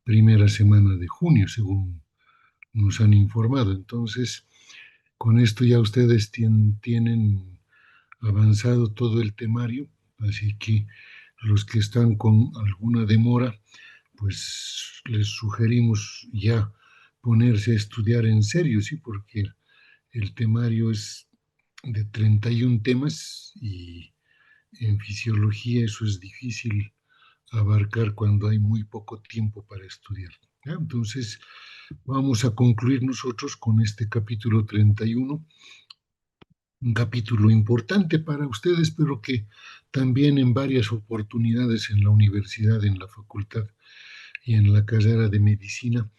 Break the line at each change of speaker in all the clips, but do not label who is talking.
primera semana de junio, según nos han informado. Entonces, con esto ya ustedes tienen avanzado todo el temario, así que los que están con alguna demora, pues les sugerimos ya ponerse a estudiar en serio, sí, porque el temario es de 31 temas y en fisiología eso es difícil abarcar cuando hay muy poco tiempo para estudiar. ¿Ya? Entonces, vamos a concluir nosotros con este capítulo 31, un capítulo importante para ustedes, pero que también en varias oportunidades en la universidad, en la facultad y en la carrera de medicina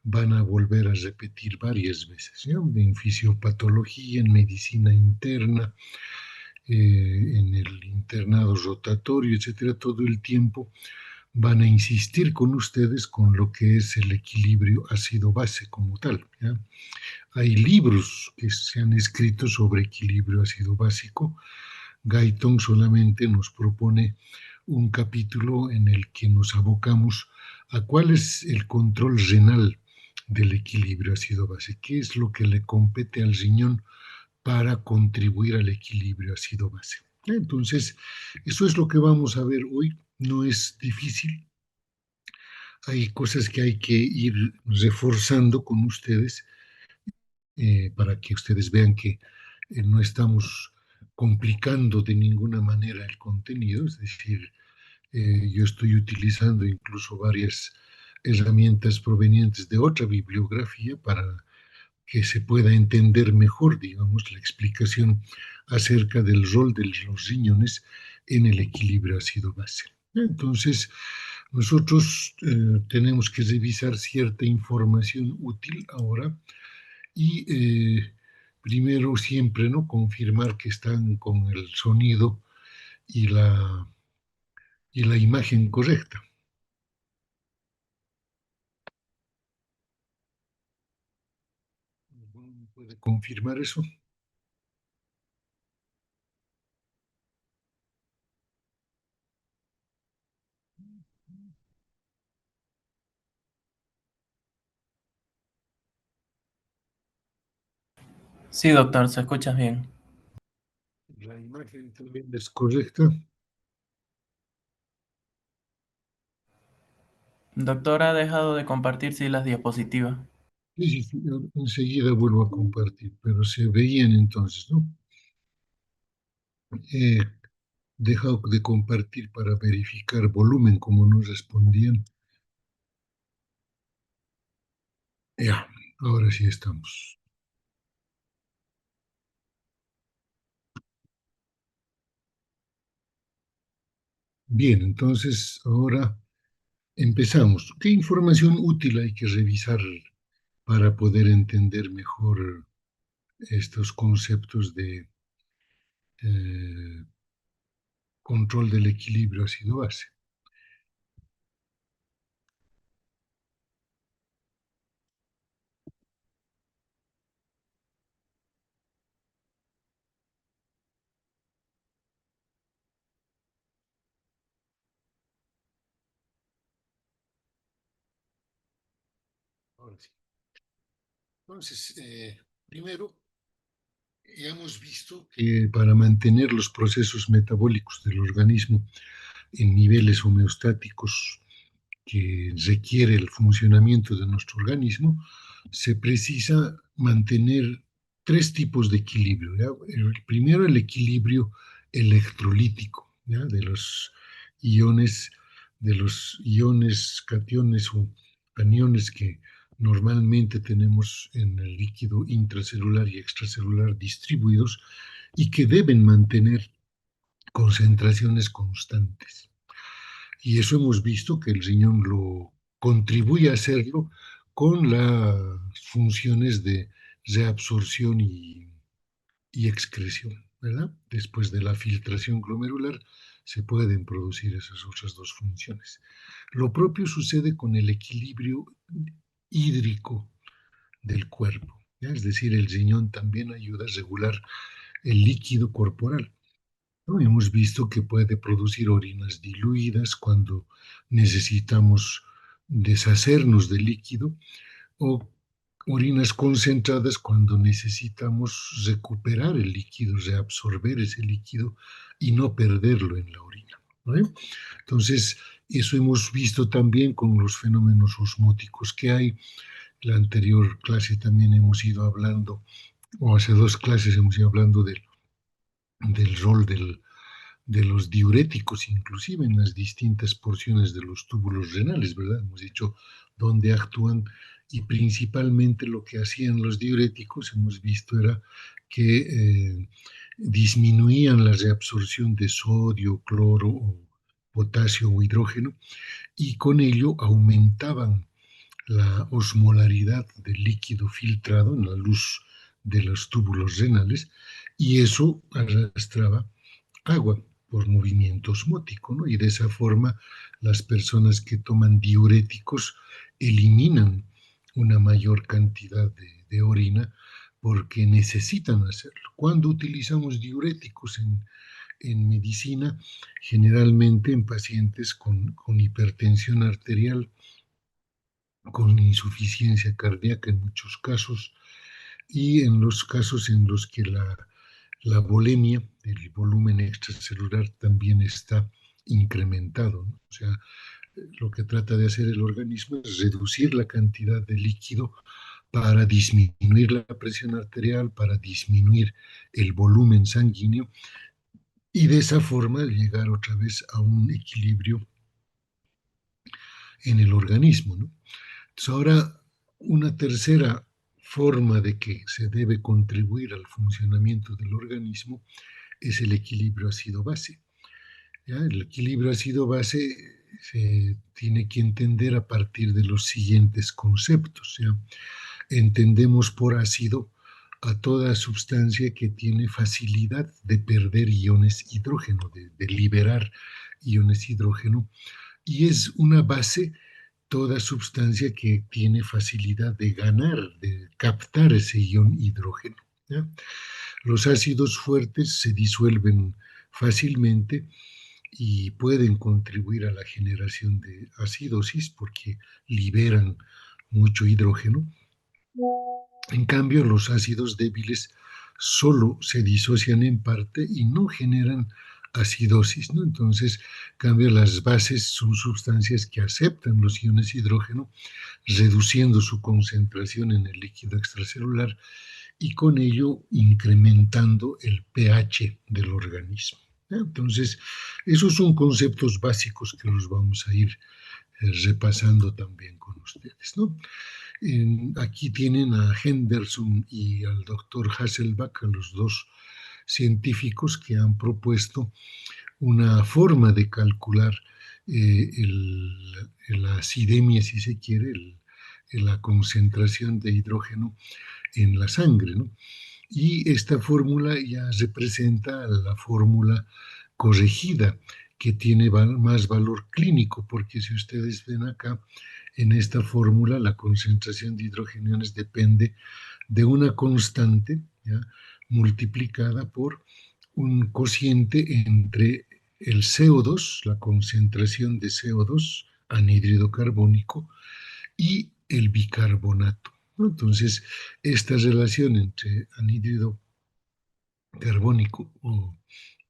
van a volver a repetir varias veces, ¿ya? En fisiopatología, en medicina interna, en el internado rotatorio, etcétera, todo el tiempo van a insistir con ustedes con lo que es el equilibrio ácido-base como tal, ¿ya? Hay libros que se han escrito sobre equilibrio ácido básico. Guyton solamente nos propone un capítulo en el que nos abocamos a cuál es el control renal del equilibrio ácido-base, qué es lo que le compete al riñón para contribuir al equilibrio ácido-base. Entonces, eso es lo que vamos a ver hoy. No es difícil. Hay cosas que hay que ir reforzando con ustedes para que ustedes vean que no estamos complicando de ninguna manera el contenido, es decir, yo estoy utilizando incluso varias herramientas provenientes de otra bibliografía para que se pueda entender mejor, digamos, la explicación acerca del rol de los riñones en el equilibrio ácido-base. Entonces, nosotros tenemos que revisar cierta información útil ahora y primero siempre, ¿no? Confirmar que están con el sonido y y la imagen correcta. ¿Puede confirmar eso?
Sí, doctor, se escucha bien.
La imagen también es correcta.
Doctor, ha dejado de compartirse las diapositivas.
Sí, sí, sí, yo enseguida vuelvo a compartir, pero se veían entonces, ¿no? He dejado de compartir para verificar volumen, como nos respondían. Ya, ahora sí estamos. Bien, entonces ahora empezamos. ¿Qué información útil hay que revisar para poder entender mejor estos conceptos de eh, control del equilibrio ácido-base? Ahora sí. Entonces, primero, ya hemos visto que para mantener los procesos metabólicos del organismo en niveles homeostáticos que requiere el funcionamiento de nuestro organismo, se precisa mantener tres tipos de equilibrio, ¿ya? El primero, el equilibrio electrolítico, ¿ya? Iones, de los iones, cationes o aniones que normalmente tenemos en el líquido intracelular y extracelular distribuidos y que deben mantener concentraciones constantes. Y eso hemos visto que el riñón lo contribuye a hacerlo con las funciones de reabsorción y excreción, ¿verdad? Después de la filtración glomerular se pueden producir esas otras dos funciones. Lo propio sucede con el equilibrio hídrico del cuerpo, ¿ya? Es decir, el riñón también ayuda a regular el líquido corporal, ¿no? Hemos visto que puede producir orinas diluidas cuando necesitamos deshacernos del líquido, o orinas concentradas cuando necesitamos recuperar el líquido, reabsorber ese líquido y no perderlo en la orina, ¿vale? Entonces, eso hemos visto también con los fenómenos osmóticos que hay. La anterior clase también hemos ido hablando, o hace dos clases hemos ido hablando del rol de los diuréticos, inclusive en las distintas porciones de los túbulos renales, ¿verdad? Hemos dicho dónde actúan, y principalmente lo que hacían los diuréticos, hemos visto, era que disminuían la reabsorción de sodio, cloro, o potasio o hidrógeno, y con ello aumentaban la osmolaridad del líquido filtrado en la luz de los túbulos renales, y eso arrastraba agua por movimiento osmótico, ¿no? Y de esa forma las personas que toman diuréticos eliminan una mayor cantidad de orina porque necesitan hacerlo. Cuando utilizamos diuréticos en medicina, generalmente en pacientes con hipertensión arterial, con insuficiencia cardíaca en muchos casos, y en los casos en los que la volemia, el volumen extracelular, también está incrementado, ¿no? O sea, lo que trata de hacer el organismo es reducir la cantidad de líquido para disminuir la presión arterial, para disminuir el volumen sanguíneo, y de esa forma llegar otra vez a un equilibrio en el organismo, ¿no? Entonces, ahora, una tercera forma de que se debe contribuir al funcionamiento del organismo es el equilibrio ácido-base. ¿Ya? El equilibrio ácido-base se tiene que entender a partir de los siguientes conceptos. ¿Ya? Entendemos por ácido a toda sustancia que tiene facilidad de perder iones hidrógeno, de liberar iones hidrógeno, y es una base toda sustancia que tiene facilidad de ganar, de captar ese ion hidrógeno. ¿Ya? Los ácidos fuertes se disuelven fácilmente y pueden contribuir a la generación de acidosis porque liberan mucho hidrógeno. En cambio, los ácidos débiles solo se disocian en parte y no generan acidosis, ¿no? Entonces, en cambio, las bases son sustancias que aceptan los iones hidrógeno, reduciendo su concentración en el líquido extracelular y con ello incrementando el pH del organismo. ¿Ya? Entonces, esos son conceptos básicos que los vamos a ir repasando también con ustedes, ¿no? Aquí tienen a Henderson y al doctor Hasselbalch, a los dos científicos que han propuesto una forma de calcular la acidemia, si se quiere, la concentración de hidrógeno en la sangre, ¿no? Y esta fórmula ya representa la fórmula corregida, que tiene más valor clínico, porque si ustedes ven acá, en esta fórmula, la concentración de hidrogeniones depende de una constante, ¿ya?, multiplicada por un cociente entre el CO2, la concentración de CO2, anhídrido carbónico, y el bicarbonato, ¿no? Entonces, esta relación entre anhídrido carbónico o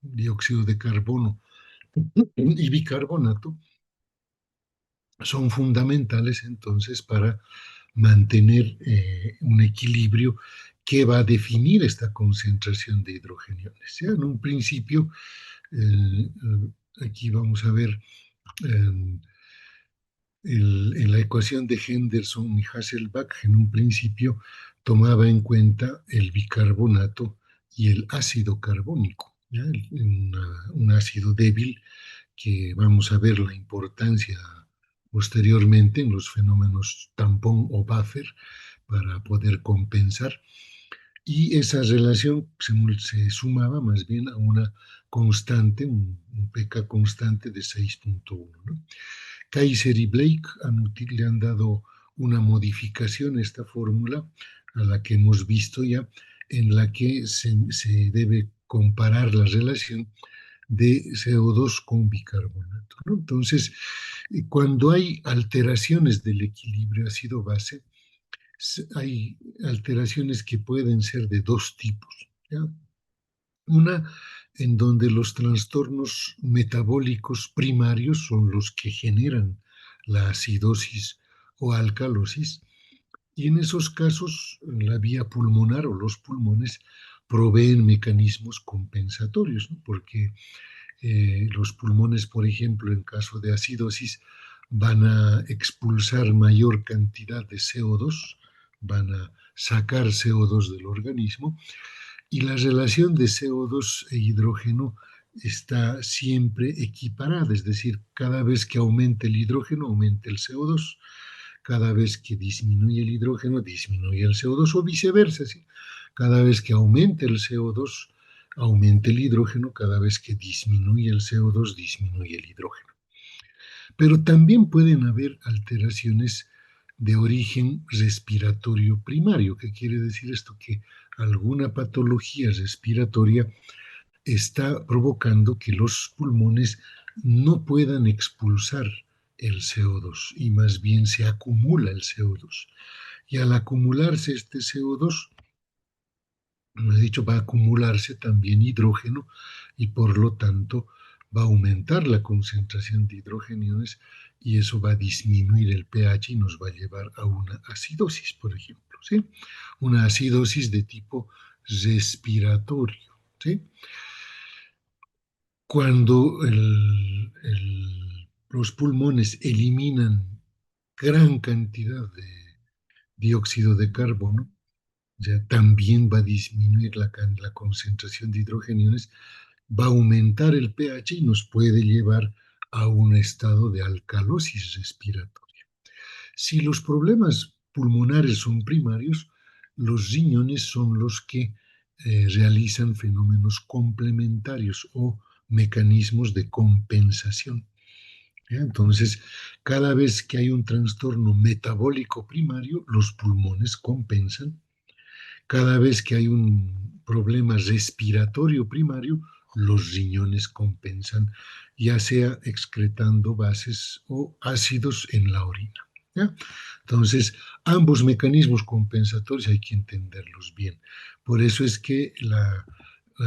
dióxido de carbono y bicarbonato son fundamentales entonces para mantener un equilibrio que va a definir esta concentración de hidrogeniones. ¿Ya? En un principio, aquí vamos a ver eh, en la ecuación de Henderson y Hasselbalch, en un principio tomaba en cuenta el bicarbonato y el ácido carbónico, ¿ya? Un ácido débil que vamos a ver la importancia posteriormente en los fenómenos tampón o buffer para poder compensar. Y esa relación se sumaba más bien a una constante, un pK constante de 6.1, ¿no? Kaiser y Blake le han dado una modificación a esta fórmula, a la que hemos visto ya, en la que se debe comparar la relación de CO2 con bicarbonato. ¿no? Entonces, cuando hay alteraciones del equilibrio ácido-base, hay alteraciones que pueden ser de dos tipos, ¿ya? Una en donde los trastornos metabólicos primarios son los que generan la acidosis o alcalosis, y en esos casos la vía pulmonar o los pulmones proveen mecanismos compensatorios, ¿no? Porque los pulmones, por ejemplo, en caso de acidosis, van a expulsar mayor cantidad de CO2, van a sacar CO2 del organismo, y la relación de CO2 e hidrógeno está siempre equiparada, es decir, cada vez que aumenta el hidrógeno, aumenta el CO2, cada vez que disminuye el hidrógeno, disminuye el CO2 o viceversa, ¿sí? Cada vez que aumenta el CO2, aumenta el hidrógeno, cada vez que disminuye el CO2, disminuye el hidrógeno. Pero también pueden haber alteraciones de origen respiratorio primario. ¿Qué quiere decir esto? Que alguna patología respiratoria está provocando que los pulmones no puedan expulsar el CO2 y más bien se acumula el CO2. Y al acumularse este CO2, como he dicho, va a acumularse también hidrógeno y por lo tanto va a aumentar la concentración de hidrogeniones y eso va a disminuir el pH y nos va a llevar a una acidosis, por ejemplo, ¿sí? Una acidosis de tipo respiratorio, ¿sí? Cuando los pulmones eliminan gran cantidad de dióxido de carbono, ya también va a disminuir la concentración de hidrogeniones, va a aumentar el pH y nos puede llevar a un estado de alcalosis respiratoria. Si los problemas pulmonares son primarios, los riñones son los que realizan fenómenos complementarios o mecanismos de compensación. ¿Ya? Entonces, cada vez que hay un trastorno metabólico primario, los pulmones compensan. Cada vez que hay un problema respiratorio primario, los riñones compensan, ya sea excretando bases o ácidos en la orina. ¿Ya? Entonces, ambos mecanismos compensatorios hay que entenderlos bien. Por eso es que la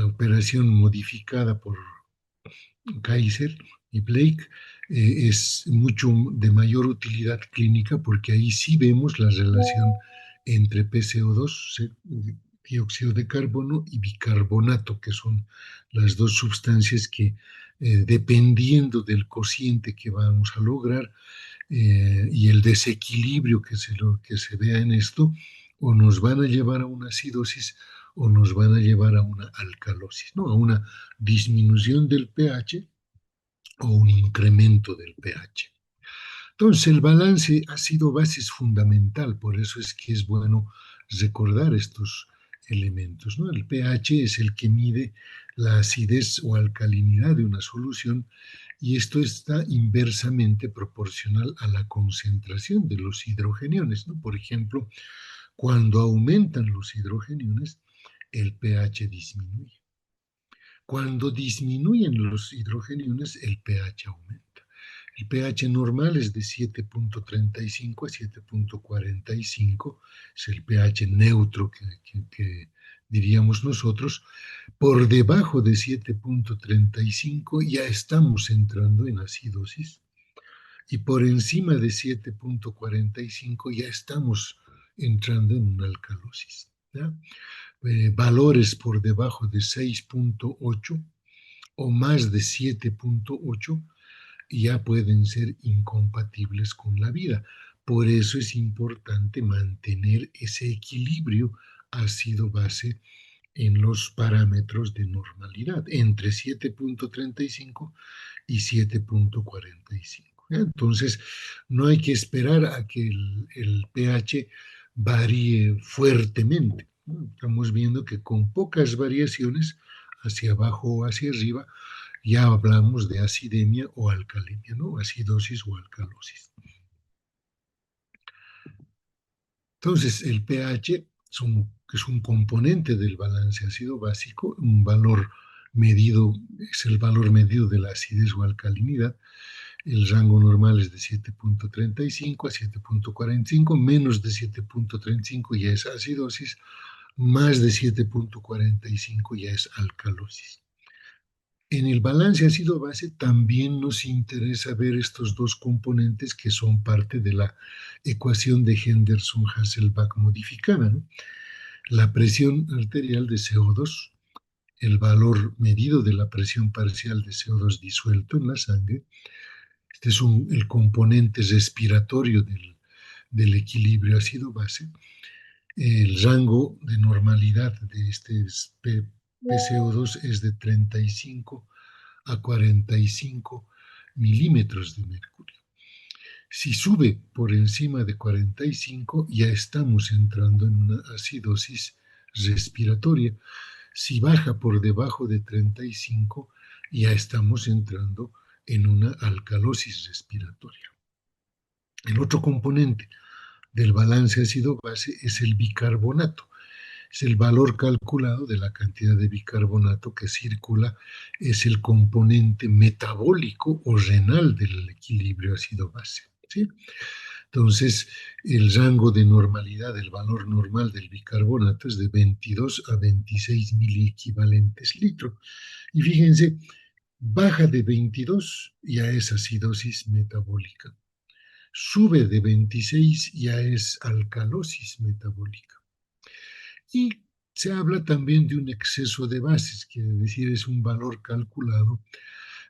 operación modificada por Kaiser y Blake es mucho de mayor utilidad clínica porque ahí sí vemos la relación entre PCO2, dióxido de carbono, y bicarbonato, que son las dos sustancias que, dependiendo del cociente que vamos a lograr y el desequilibrio que se vea en esto, o nos van a llevar a una acidosis o nos van a llevar a una alcalosis, ¿no? A una disminución del pH o un incremento del pH. Entonces, el balance ácido-base es fundamental, por eso es que es bueno recordar estos elementos, ¿no? El pH es el que mide la acidez o alcalinidad de una solución y esto está inversamente proporcional a la concentración de los hidrogeniones, ¿no? Por ejemplo, cuando aumentan los hidrogeniones, el pH disminuye. Cuando disminuyen los hidrogeniones, el pH aumenta. El pH normal es de 7.35 a 7.45, es el pH neutro que diríamos nosotros. Por debajo de 7.35 ya estamos entrando en acidosis y por encima de 7.45 ya estamos entrando en una alcalosis, ¿ya? Valores por debajo de 6.8 o más de 7.8 ya pueden ser incompatibles con la vida. Por eso es importante mantener ese equilibrio ácido-base en los parámetros de normalidad, entre 7.35 y 7.45. Entonces, no hay que esperar a que el pH varíe fuertemente. Estamos viendo que con pocas variaciones, hacia abajo o hacia arriba, ya hablamos de acidemia o alcalemia, ¿no? Acidosis o alcalosis. Entonces, el pH es un componente del balance ácido básico, un valor medido, es el valor medido de la acidez o alcalinidad, El rango normal es de 7.35 a 7.45, menos de 7.35 ya es acidosis, más de 7.45 ya es alcalosis. En el balance ácido-base también nos interesa ver estos dos componentes que son parte de la ecuación de Henderson-Hasselbalch modificada, ¿no? La presión arterial de CO2, el valor medido de la presión parcial de CO2 disuelto en la sangre. Este es el componente respiratorio del equilibrio ácido-base. El rango de normalidad de este PCO2 es de 35 a 45 milímetros de mercurio. Si sube por encima de 45, ya estamos entrando en una acidosis respiratoria. Si baja por debajo de 35, ya estamos entrando en una alcalosis respiratoria. El otro componente del balance ácido-base es el bicarbonato. Es el valor calculado de la cantidad de bicarbonato que circula, es el componente metabólico o renal del equilibrio ácido-base, ¿sí? Entonces, el rango de normalidad, el valor normal del bicarbonato es de 22 a 26 miliequivalentes litro. Y fíjense, baja de 22 ya es acidosis metabólica. Sube de 26 ya es alcalosis metabólica. Y se habla también de un exceso de bases, quiere decir, es un valor calculado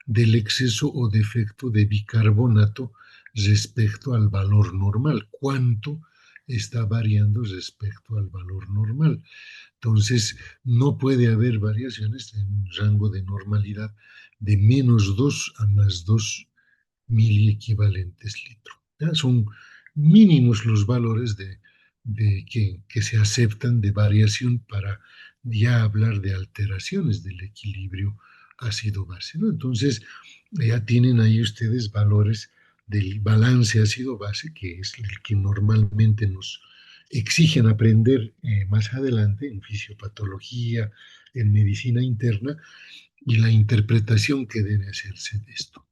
del exceso o defecto de bicarbonato respecto al valor normal. ¿Cuánto está variando respecto al valor normal? Entonces, no puede haber variaciones en un rango de normalidad de -2 a +2 miliequivalentes litro. ¿Ya? Son mínimos los valores que se aceptan de variación para ya hablar de alteraciones del equilibrio ácido-base, ¿no? Entonces, ya tienen ahí ustedes valores del balance ácido-base, que es el que normalmente nos exigen aprender más adelante en fisiopatología, en medicina interna, y la interpretación que debe hacerse de esto.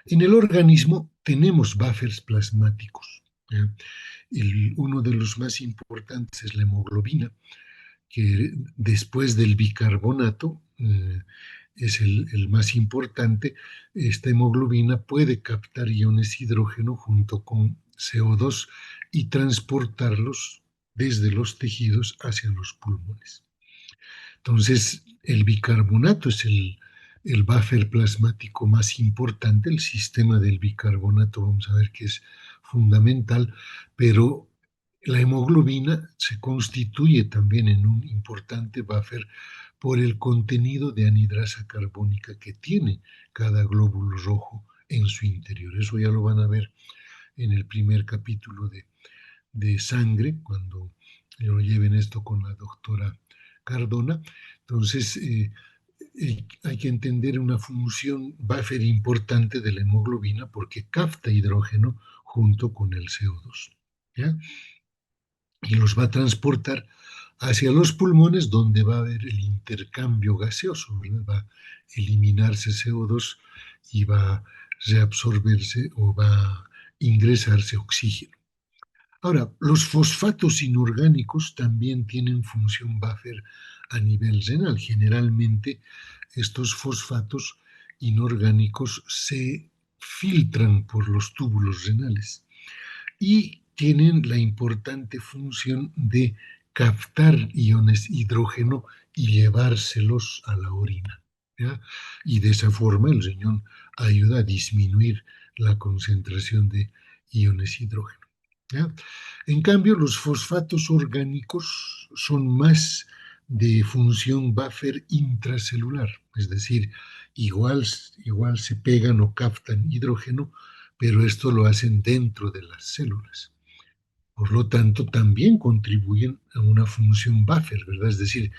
En el organismo tenemos buffers plasmáticos. Uno de los más importantes es la hemoglobina, que después del bicarbonato es el más importante. Esta hemoglobina puede captar iones hidrógeno junto con CO2 y transportarlos desde los tejidos hacia los pulmones. Entonces, el bicarbonato es el buffer plasmático más importante. El sistema del bicarbonato, vamos a ver que es fundamental, pero la hemoglobina se constituye también en un importante buffer por el contenido de anhidrasa carbónica que tiene cada glóbulo rojo en su interior. Eso ya lo van a ver en el primer capítulo de sangre, cuando lo lleven esto con la doctora Cardona. Entonces, hay que entender una función buffer importante de la hemoglobina porque capta hidrógeno junto con el CO2, ¿ya? Y los va a transportar hacia los pulmones, donde va a haber el intercambio gaseoso, ¿verdad? Va a eliminarse CO2 y va a reabsorberse o va a ingresarse oxígeno. Ahora, los fosfatos inorgánicos también tienen función buffer a nivel renal. Generalmente, estos fosfatos inorgánicos se filtran por los túbulos renales y tienen la importante función de captar iones hidrógeno y llevárselos a la orina, ¿ya? Y de esa forma el riñón ayuda a disminuir la concentración de iones hidrógeno, ¿ya? En cambio, los fosfatos orgánicos son más de función buffer intracelular, es decir, igual se pegan o captan hidrógeno, pero esto lo hacen dentro de las células. Por lo tanto, también contribuyen a una función buffer, ¿verdad? Es decir,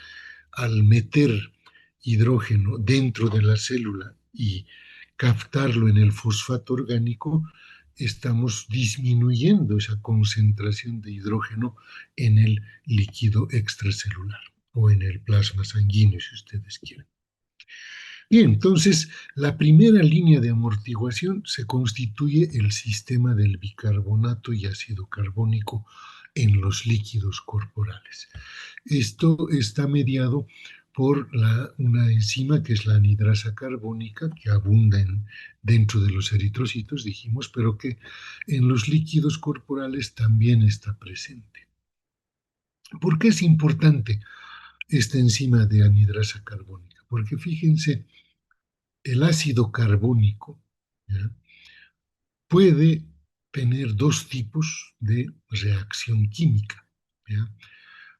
al meter hidrógeno dentro de la célula y captarlo en el fosfato orgánico, estamos disminuyendo esa concentración de hidrógeno en el líquido extracelular o en el plasma sanguíneo, si ustedes quieren. Bien, entonces la primera línea de amortiguación se constituye el sistema del bicarbonato y ácido carbónico en los líquidos corporales. Esto está mediado por una enzima que es la anidrasa carbónica, que abunda dentro de los eritrocitos, dijimos, pero que en los líquidos corporales también está presente. ¿Por qué es importante esta enzima de anidrasa carbónica? Porque fíjense, el ácido carbónico, ¿ya?, puede tener dos tipos de reacción química, ¿ya?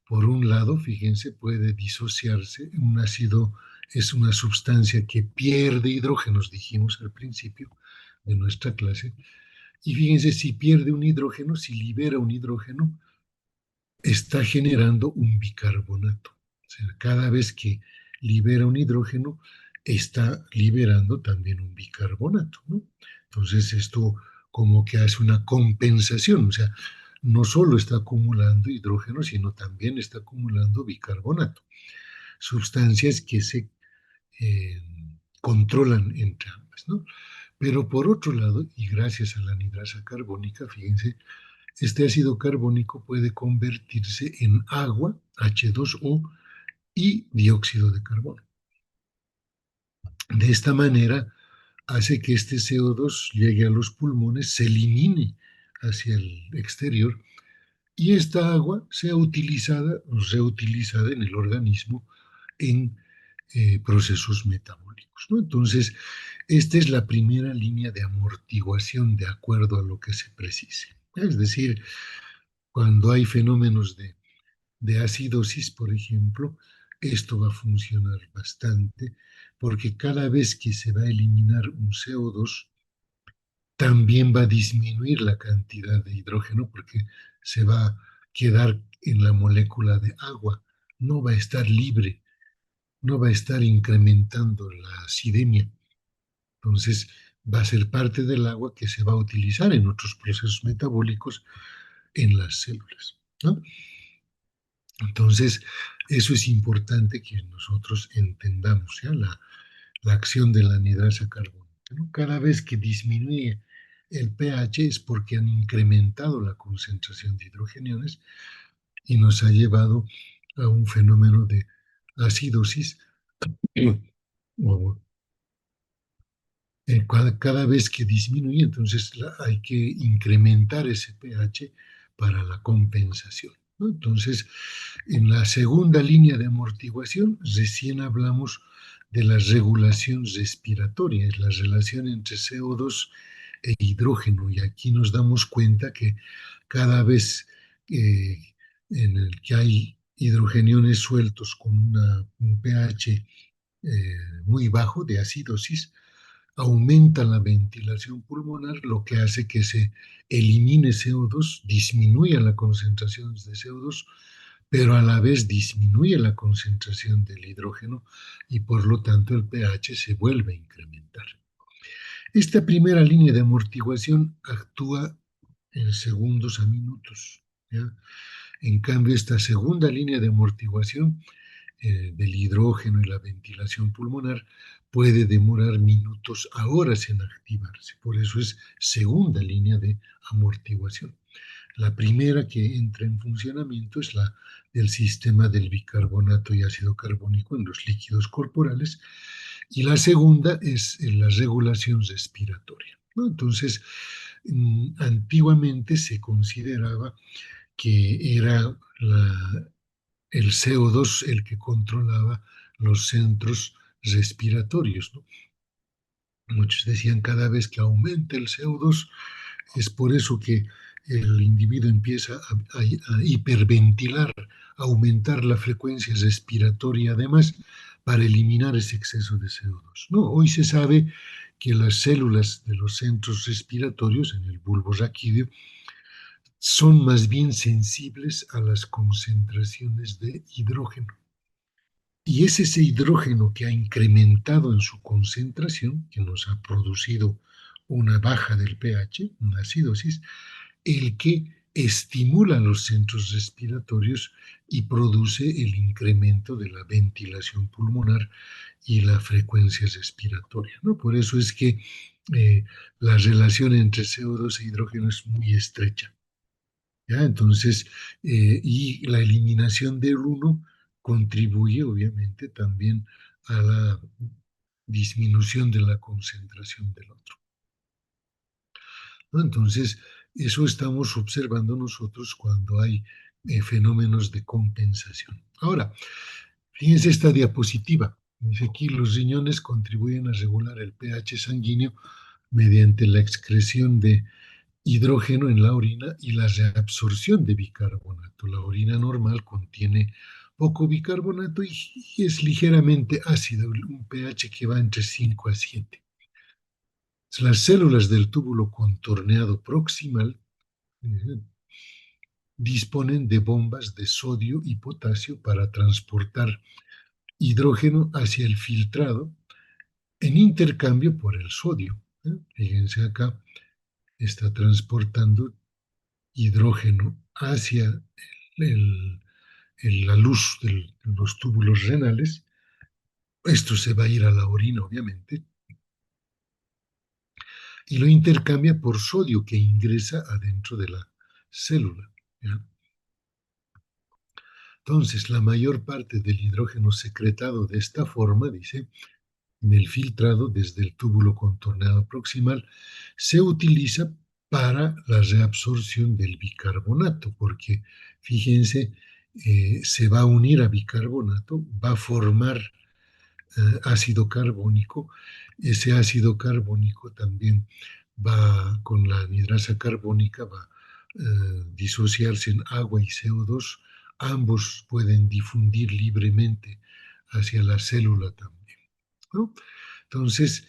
Por un lado, fíjense, puede disociarse. Un ácido es una sustancia que pierde hidrógenos, dijimos al principio de nuestra clase. Y fíjense, si pierde un hidrógeno, si libera un hidrógeno, está generando un bicarbonato. O sea, cada vez que libera un hidrógeno, está liberando también un bicarbonato, ¿no? Entonces, esto como que hace una compensación, o sea, no solo está acumulando hidrógeno, sino también está acumulando bicarbonato, sustancias que se eh, controlan entre ambas, ¿no? Pero por otro lado, y gracias a la anidrasa carbónica, fíjense, este ácido carbónico puede convertirse en agua, H2O, y dióxido de carbono. De esta manera hace que este CO2 llegue a los pulmones, se elimine hacia el exterior y esta agua sea utilizada o reutilizada en el organismo en procesos metabólicos, ¿no? Entonces, esta es la primera línea de amortiguación de acuerdo a lo que se precise. Es decir, cuando hay fenómenos de acidosis, por ejemplo, esto va a funcionar bastante porque cada vez que se va a eliminar un CO2, también va a disminuir la cantidad de hidrógeno porque se va a quedar en la molécula de agua, no va a estar libre, no va a estar incrementando la acidemia. Entonces, va a ser parte del agua que se va a utilizar en otros procesos metabólicos en las células, ¿no? Entonces, eso es importante que nosotros entendamos, ¿ya? La acción de la anidrasa carbónica, ¿no? Cada vez que disminuye el pH es porque han incrementado la concentración de hidrogeniones y nos ha llevado a un fenómeno de acidosis. O, cada vez que disminuye, entonces hay que incrementar ese pH para la compensación, ¿no? Entonces, en la segunda línea de amortiguación, recién hablamos de la regulación respiratoria, es la relación entre CO2 e hidrógeno, y aquí nos damos cuenta que cada vez en el que hay hidrogeniones sueltos con un pH muy bajo de acidosis, aumenta la ventilación pulmonar, lo que hace que se elimine CO2, disminuya la concentración de CO2, pero a la vez disminuye la concentración del hidrógeno y por lo tanto el pH se vuelve a incrementar. Esta primera línea de amortiguación actúa en segundos a minutos, ¿ya? En cambio, esta segunda línea de amortiguación del hidrógeno y la ventilación pulmonar puede demorar minutos a horas en activarse. Por eso es segunda línea de amortiguación. La primera que entra en funcionamiento es la del sistema del bicarbonato y ácido carbónico en los líquidos corporales, y la segunda es la regulación respiratoria, ¿no? Entonces, antiguamente se consideraba que era el CO2 el que controlaba los centros respiratorios, ¿no? Muchos decían cada vez que aumenta el CO2, es por eso que el individuo empieza a hiperventilar, a aumentar la frecuencia respiratoria además para eliminar ese exceso de CO2. No, hoy se sabe que las células de los centros respiratorios en el bulbo raquídeo son más bien sensibles a las concentraciones de hidrógeno. Y es ese hidrógeno que ha incrementado en su concentración, que nos ha producido una baja del pH, una acidosis, el que estimula los centros respiratorios y produce el incremento de la ventilación pulmonar y la frecuencia respiratoria, ¿no? Por eso es que eh, la relación entre CO2 e hidrógeno es muy estrecha, ¿ya? Entonces, y la eliminación del uno contribuye obviamente también a la disminución de la concentración del otro, ¿no? Entonces, eso estamos observando nosotros cuando hay fenómenos de compensación. Ahora, fíjense esta diapositiva. Dice aquí, los riñones contribuyen a regular el pH sanguíneo mediante la excreción de hidrógeno en la orina y la reabsorción de bicarbonato. La orina normal contiene poco bicarbonato y es ligeramente ácido, un pH que va entre 5 a 7. Las células del túbulo contorneado proximal disponen de bombas de sodio y potasio para transportar hidrógeno hacia el filtrado en intercambio por el sodio. Fíjense acá, está transportando hidrógeno hacia el, la luz de los túbulos renales. Esto se va a ir a la orina, obviamente, y lo intercambia por sodio que ingresa adentro de la célula, ¿ya? Entonces, la mayor parte del hidrógeno secretado de esta forma, dice, en el filtrado desde el túbulo contorneado proximal, se utiliza para la reabsorción del bicarbonato, porque fíjense, se va a unir a bicarbonato, va a formar ácido carbónico. Ese ácido carbónico también va con la anhidrasa carbónica, va a disociarse en agua y CO2. Ambos pueden difundir libremente hacia la célula también, ¿no? Entonces,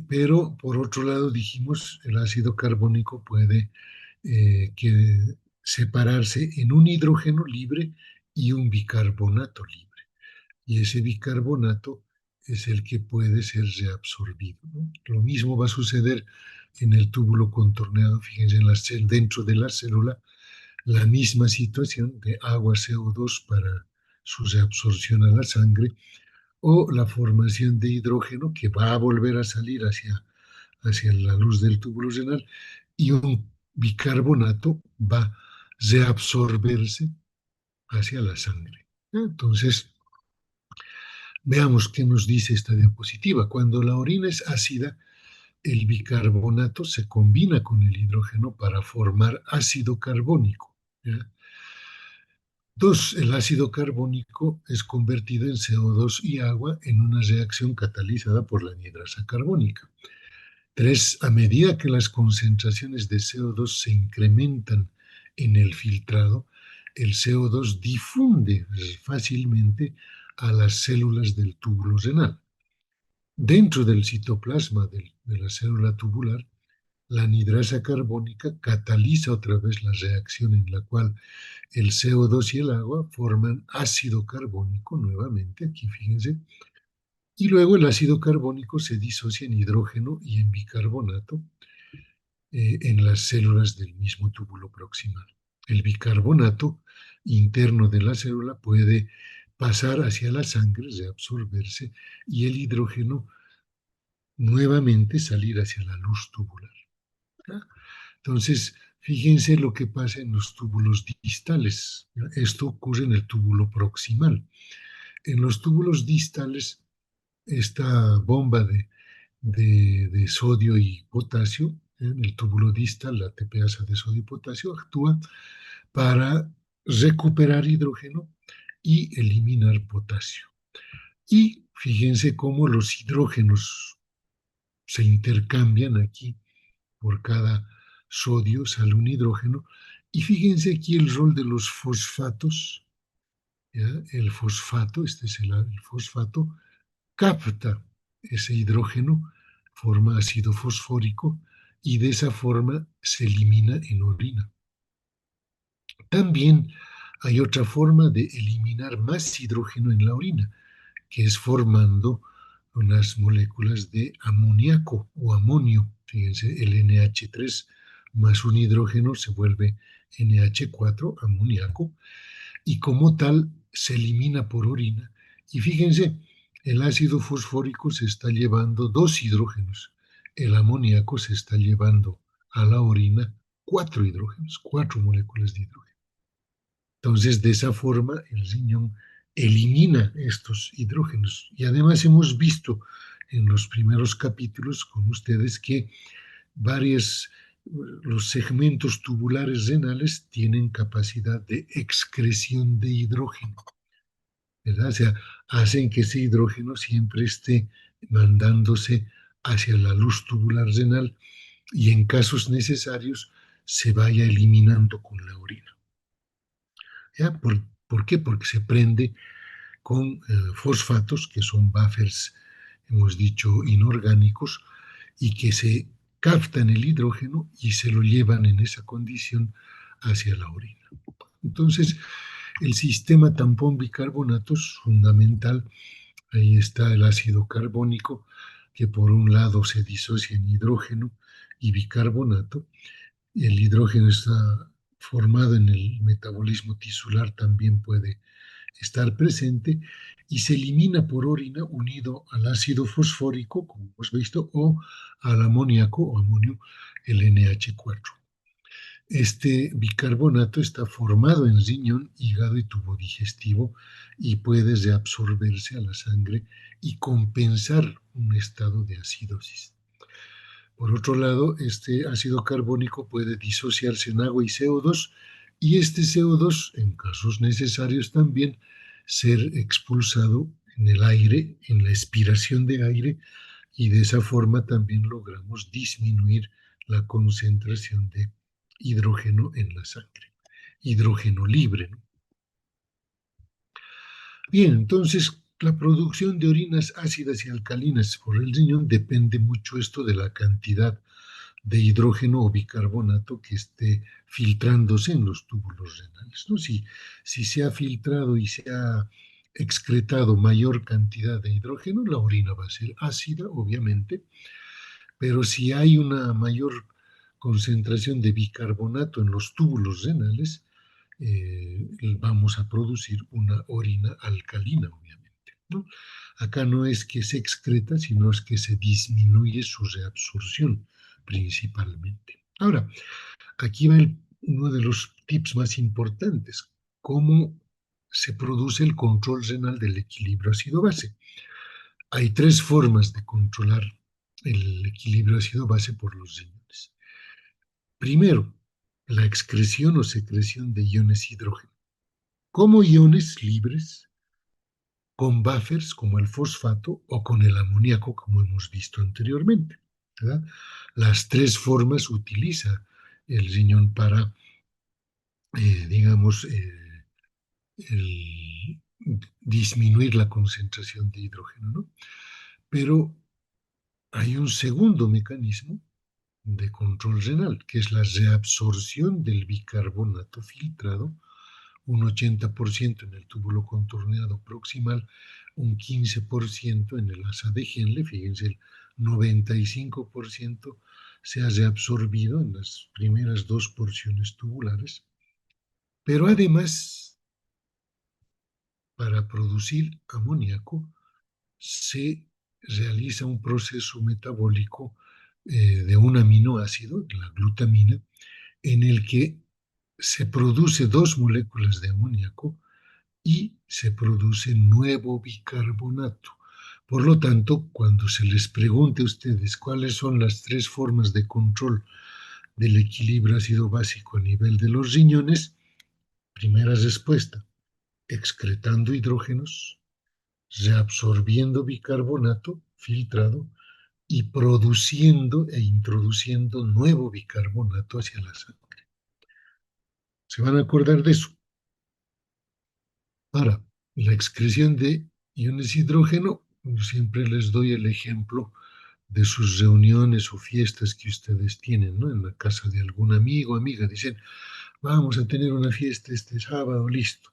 pero por otro lado dijimos, el ácido carbónico puede separarse en un hidrógeno libre y un bicarbonato libre, y ese bicarbonato es el que puede ser reabsorbido, ¿no? Lo mismo va a suceder en el túbulo contorneado, fíjense, dentro de la célula, la misma situación de agua CO2 para su reabsorción a la sangre, o la formación de hidrógeno que va a volver a salir hacia la luz del túbulo renal, y un bicarbonato va a reabsorberse hacia la sangre. Entonces, veamos qué nos dice esta diapositiva. Cuando la orina es ácida, el bicarbonato se combina con el hidrógeno para formar ácido carbónico, ¿ya? Dos, el ácido carbónico es convertido en CO2 y agua en una reacción catalizada por la anhidrasa carbónica. Tres, a medida que las concentraciones de CO2 se incrementan en el filtrado, el CO2 difunde fácilmente a las células del túbulo renal. Dentro del citoplasma de la célula tubular, la anhidrasa carbónica cataliza otra vez la reacción en la cual el CO2 y el agua forman ácido carbónico nuevamente, aquí fíjense, y luego el ácido carbónico se disocia en hidrógeno y en bicarbonato en las células del mismo túbulo proximal. El bicarbonato interno de la célula puede pasar hacia la sangre, reabsorberse, y el hidrógeno nuevamente salir hacia la luz tubular, ¿ya? Entonces, fíjense lo que pasa en los túbulos distales, ¿ya? Esto ocurre en el túbulo proximal. En los túbulos distales, esta bomba de sodio y potasio, en el túbulo distal, la ATPasa de sodio y potasio, actúa para recuperar hidrógeno y eliminar potasio. Y fíjense cómo los hidrógenos se intercambian aquí. Por cada sodio sale un hidrógeno. Y fíjense aquí el rol de los fosfatos, ¿ya? El fosfato, este es el fosfato, capta ese hidrógeno, forma ácido fosfórico y de esa forma se elimina en orina. También hay otra forma de eliminar más hidrógeno en la orina, que es formando unas moléculas de amoníaco o amonio, fíjense, el NH3 más un hidrógeno se vuelve NH4, amoníaco, y como tal se elimina por orina. Y fíjense, el ácido fosfórico se está llevando dos hidrógenos, el amoníaco se está llevando a la orina cuatro hidrógenos, cuatro moléculas de hidrógeno. Entonces, de esa forma, el riñón elimina estos hidrógenos. Y además hemos visto en los primeros capítulos con ustedes que varios, los segmentos tubulares renales tienen capacidad de excreción de hidrógeno, ¿verdad? O sea, hacen que ese hidrógeno siempre esté mandándose hacia la luz tubular renal y en casos necesarios se vaya eliminando con la orina. ¿Ya? ¿Por qué? Porque se prende con fosfatos, que son buffers, hemos dicho, inorgánicos, y que se captan el hidrógeno y se lo llevan en esa condición hacia la orina. Entonces, el sistema tampón bicarbonato es fundamental. Ahí está el ácido carbónico, que por un lado se disocia en hidrógeno y bicarbonato. El hidrógeno está formado en el metabolismo tisular, también puede estar presente y se elimina por orina unido al ácido fosfórico, como hemos visto, o al amoníaco o amonio, el NH4. Este bicarbonato está formado en riñón, hígado y tubo digestivo y puede reabsorberse a la sangre y compensar un estado de acidosis. Por otro lado, este ácido carbónico puede disociarse en agua y CO2 y este CO2, en casos necesarios también, ser expulsado en el aire, en la expiración de aire, y de esa forma también logramos disminuir la concentración de hidrógeno en la sangre, hidrógeno libre, ¿no? Bien, entonces la producción de orinas ácidas y alcalinas por el riñón depende mucho esto de la cantidad de hidrógeno o bicarbonato que esté filtrándose en los túbulos renales, ¿no? Si se ha filtrado y se ha excretado mayor cantidad de hidrógeno, la orina va a ser ácida, obviamente, pero si hay una mayor concentración de bicarbonato en los túbulos renales, vamos a producir una orina alcalina, obviamente, ¿no? Acá no es que se excreta, sino es que se disminuye su reabsorción principalmente. Ahora, aquí va uno de los tips más importantes, cómo se produce el control renal del equilibrio ácido-base. Hay tres formas de controlar el equilibrio ácido-base por los riñones. Primero, la excreción o secreción de iones hidrógeno, como iones libres, con buffers como el fosfato o con el amoníaco, como hemos visto anteriormente, ¿verdad? Las tres formas utiliza el riñón para, digamos, el disminuir la concentración de hidrógeno, ¿no? Pero hay un segundo mecanismo de control renal, que es la reabsorción del bicarbonato filtrado, un 80% en el túbulo contorneado proximal, un 15% en el asa de Henle, fíjense, el 95% se ha reabsorbido en las primeras dos porciones tubulares, pero además, para producir amoníaco, se realiza un proceso metabólico de un aminoácido, la glutamina, en el que se produce dos moléculas de amoníaco y se produce nuevo bicarbonato. Por lo tanto, cuando se les pregunte a ustedes cuáles son las tres formas de control del equilibrio ácido básico a nivel de los riñones, primera respuesta, excretando hidrógenos, reabsorbiendo bicarbonato filtrado y produciendo e introduciendo nuevo bicarbonato hacia la sangre. ¿Se van a acordar de eso? Ahora, la excreción de iones de hidrógeno, yo siempre les doy el ejemplo de sus reuniones o fiestas que ustedes tienen, ¿no? En la casa de algún amigo o amiga, dicen, vamos a tener una fiesta este sábado, listo.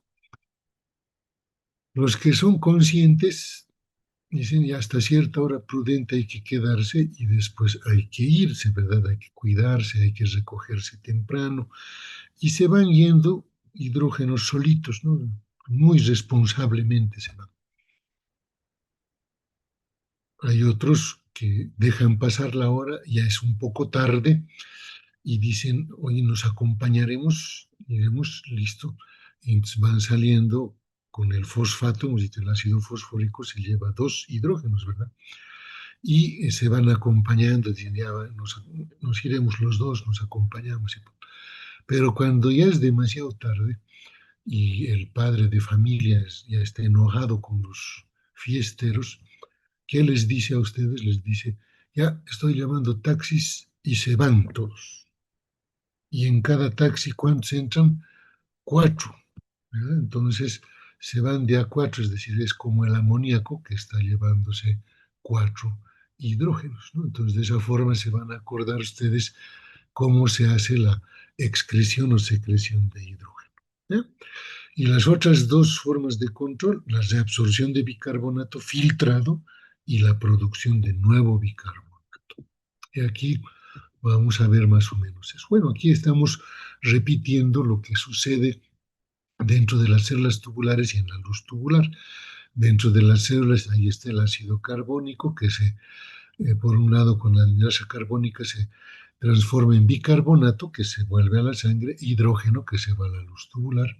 Los que son conscientes Dicen, y hasta cierta hora prudente hay que quedarse y después hay que irse, ¿verdad? Hay que cuidarse, hay que recogerse temprano y se van yendo hidrógenos solitos, ¿no? Muy responsablemente se van. Hay otros que dejan pasar la hora, ya es un poco tarde y dicen, oye, nos acompañaremos, iremos, listo. Y entonces van saliendo con el fosfato, como si el ácido fosfórico se lleva dos hidrógenos, ¿verdad? Y se van acompañando, dicen, ya nos iremos los dos, nos acompañamos. Pero cuando ya es demasiado tarde y el padre de familia ya está enojado con los fiesteros, ¿qué les dice a ustedes? Les dice, ya estoy llamando taxis y se van todos. Y en cada taxi, ¿cuántos entran? Cuatro, ¿verdad? Entonces se van de a cuatro, es decir, es como el amoníaco que está llevándose cuatro hidrógenos, ¿no? Entonces de esa forma se van a acordar ustedes cómo se hace la excreción o secreción de hidrógeno. ¿Eh? Y las otras dos formas de control, la reabsorción de bicarbonato filtrado y la producción de nuevo bicarbonato. Y aquí vamos a ver más o menos eso. Bueno, aquí estamos repitiendo lo que sucede dentro de las células tubulares y en la luz tubular. Dentro de las células ahí está el ácido carbónico que por un lado con la anhidrasa carbónica se transforma en bicarbonato que se vuelve a la sangre, hidrógeno que se va a la luz tubular,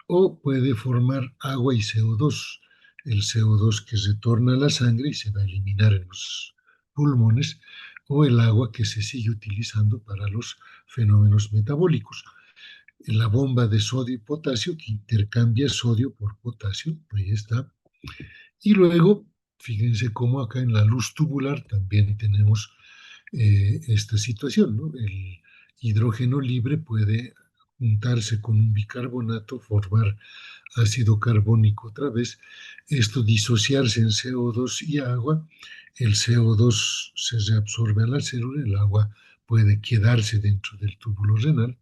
o puede formar agua y CO2. El CO2 que retorna a la sangre y se va a eliminar en los pulmones, o el agua que se sigue utilizando para los fenómenos metabólicos. La bomba de sodio y potasio que intercambia sodio por potasio, ahí está. Y luego, fíjense cómo acá en la luz tubular también tenemos esta situación, ¿no? El hidrógeno libre puede juntarse con un bicarbonato, formar ácido carbónico otra vez, esto disociarse en CO2 y agua, el CO2 se reabsorbe a la célula, el agua puede quedarse dentro del túbulo renal.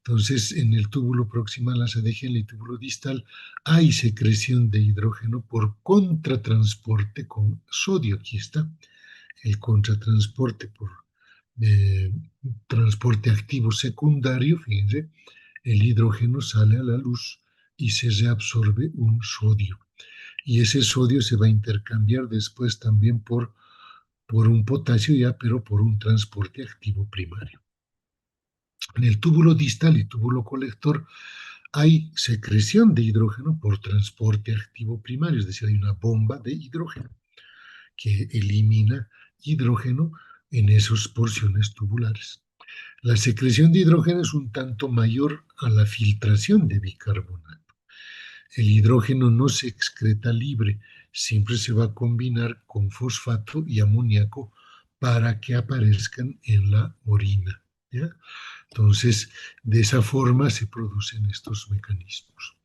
Entonces, en el túbulo proximal a la ADG, en el túbulo distal, hay secreción de hidrógeno por contratransporte con sodio. Aquí está el contratransporte por eh, transporte activo secundario. Fíjense, el hidrógeno sale a la luz y se reabsorbe un sodio. Y ese sodio se va a intercambiar después también por un potasio ya, pero por un transporte activo primario. En el túbulo distal y túbulo colector hay secreción de hidrógeno por transporte activo primario, es decir, hay una bomba de hidrógeno que elimina hidrógeno en esas porciones tubulares. La secreción de hidrógeno es un tanto mayor a la filtración de bicarbonato. El hidrógeno no se excreta libre, siempre se va a combinar con fosfato y amoníaco para que aparezcan en la orina. ¿Ya? Entonces, de esa forma se producen estos mecanismos.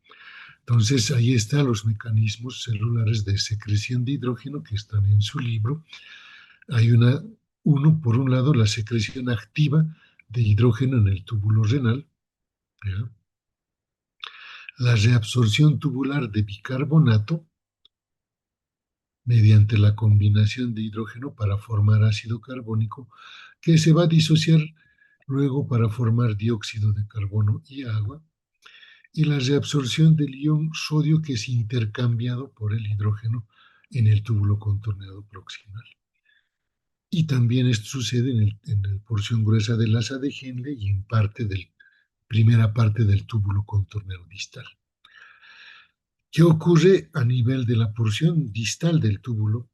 Entonces, ahí están los mecanismos celulares de secreción de hidrógeno que están en su libro. Hay por un lado, la secreción activa de hidrógeno en el túbulo renal, ¿ya? La reabsorción tubular de bicarbonato mediante la combinación de hidrógeno para formar ácido carbónico que se va a disociar luego para formar dióxido de carbono y agua, y la reabsorción del ion sodio que es intercambiado por el hidrógeno en el túbulo contorneado proximal. Y también esto sucede en la porción gruesa del asa de Henle y en primera parte del túbulo contorneado distal. ¿Qué ocurre a nivel de la porción distal del túbulo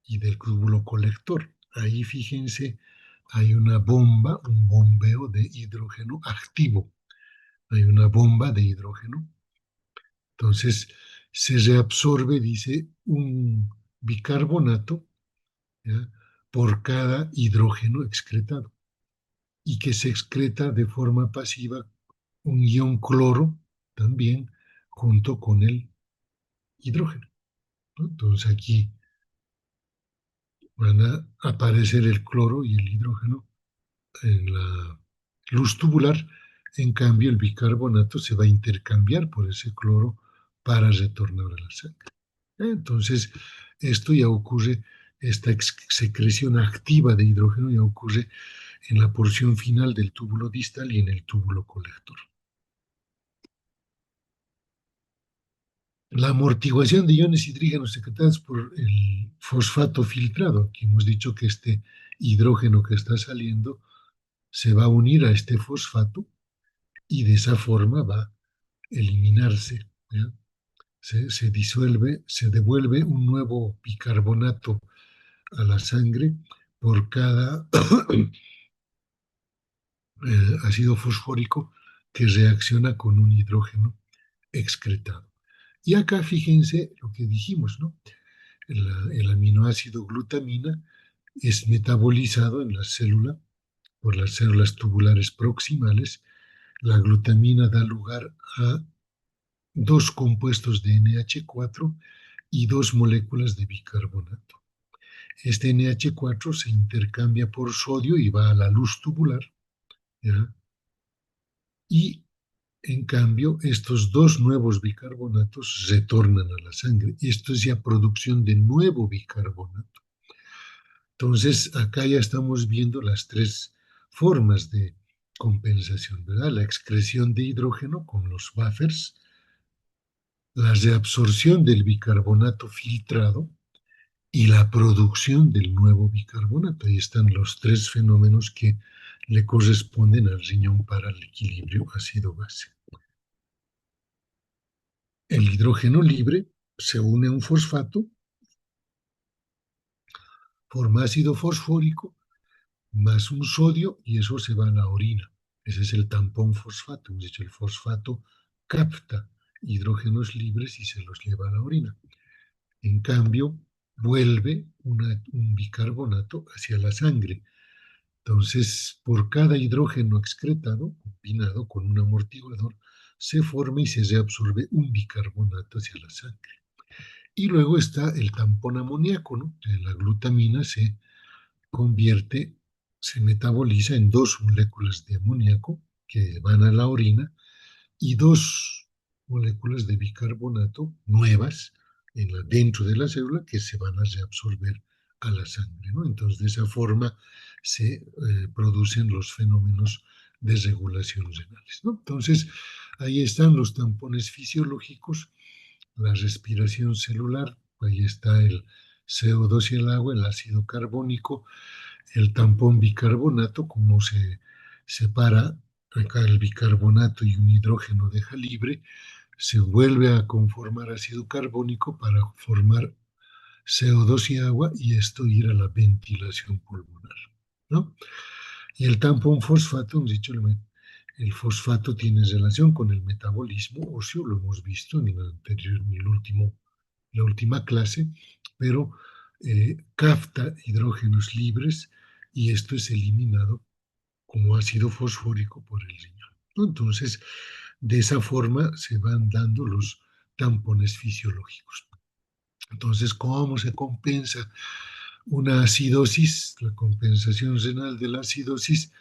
y del túbulo colector? Ahí fíjense, hay una bomba, un bombeo de hidrógeno activo. Hay una bomba de hidrógeno. Entonces se reabsorbe, dice, un bicarbonato, ¿ya? Por cada hidrógeno excretado y que se excreta de forma pasiva un ion cloro también junto con el hidrógeno, ¿no? Entonces aquí van a aparecer el cloro y el hidrógeno en la luz tubular. En cambio, el bicarbonato se va a intercambiar por ese cloro para retornar a la sangre. Entonces, esto ya ocurre, esta secreción activa de hidrógeno ya ocurre en la porción final del túbulo distal y en el túbulo colector. La amortiguación de iones hidrígenos secretados por el fosfato filtrado, que hemos dicho que este hidrógeno que está saliendo se va a unir a este fosfato y de esa forma va a eliminarse, ¿ya? Se disuelve, se devuelve un nuevo bicarbonato a la sangre por cada ácido fosfórico que reacciona con un hidrógeno excretado. Y acá fíjense lo que dijimos, ¿no? El aminoácido glutamina es metabolizado en la célula por las células tubulares proximales. La glutamina da lugar a dos compuestos de NH4 y dos moléculas de bicarbonato. Este NH4 se intercambia por sodio y va a la luz tubular, ¿ya? Y en cambio, estos dos nuevos bicarbonatos retornan a la sangre. Esto es ya producción de nuevo bicarbonato. Entonces, acá ya estamos viendo las tres formas de compensación, ¿verdad? La excreción de hidrógeno con los buffers, la reabsorción del bicarbonato filtrado y la producción del nuevo bicarbonato. Ahí están los tres fenómenos que le corresponden al riñón para el equilibrio ácido-base. El hidrógeno libre se une a un fosfato, forma ácido fosfórico más un sodio y eso se va a la orina. Ese es el tampón fosfato. Hemos dicho, el fosfato capta hidrógenos libres y se los lleva a la orina. En cambio, vuelve un bicarbonato hacia la sangre. Entonces, por cada hidrógeno excretado, combinado con un amortiguador, se forma y se reabsorbe un bicarbonato hacia la sangre. Y luego está el tampón amoníaco, ¿no? La glutamina se convierte, se metaboliza en dos moléculas de amoníaco que van a la orina y dos moléculas de bicarbonato nuevas dentro de la célula que se van a reabsorber a la sangre, ¿no? Entonces, de esa forma se producen los fenómenos de regulación renales, ¿no? Entonces, ahí están los tampones fisiológicos, la respiración celular, ahí está el CO2 y el agua, el ácido carbónico, el tampón bicarbonato, como se separa acá el bicarbonato y un hidrógeno deja libre, se vuelve a conformar ácido carbónico para formar CO2 y agua y esto ir a la ventilación pulmonar, ¿no? Y el tampón fosfato, hemos dicho, el fosfato tiene relación con el metabolismo óseo, lo hemos visto en el anterior, en la última clase, pero capta hidrógenos libres y esto es eliminado como ácido fosfórico por el riñón, ¿no? Entonces, de esa forma se van dando los tampones fisiológicos. Entonces, ¿cómo se compensa una acidosis? La compensación renal de la acidosis,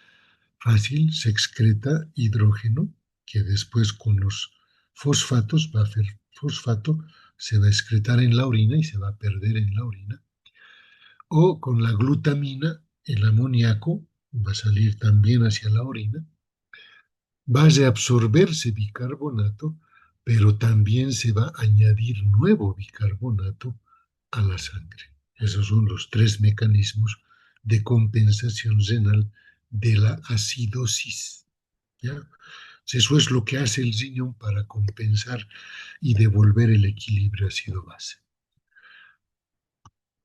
fácil, se excreta hidrógeno, que después con los fosfatos, va a hacer fosfato, se va a excretar en la orina y se va a perder en la orina. O con la glutamina, el amoníaco va a salir también hacia la orina, va a reabsorberse bicarbonato, pero también se va a añadir nuevo bicarbonato a la sangre. Esos son los tres mecanismos de compensación renal de la acidosis, ¿ya? Eso es lo que hace el riñón para compensar y devolver el equilibrio ácido-base.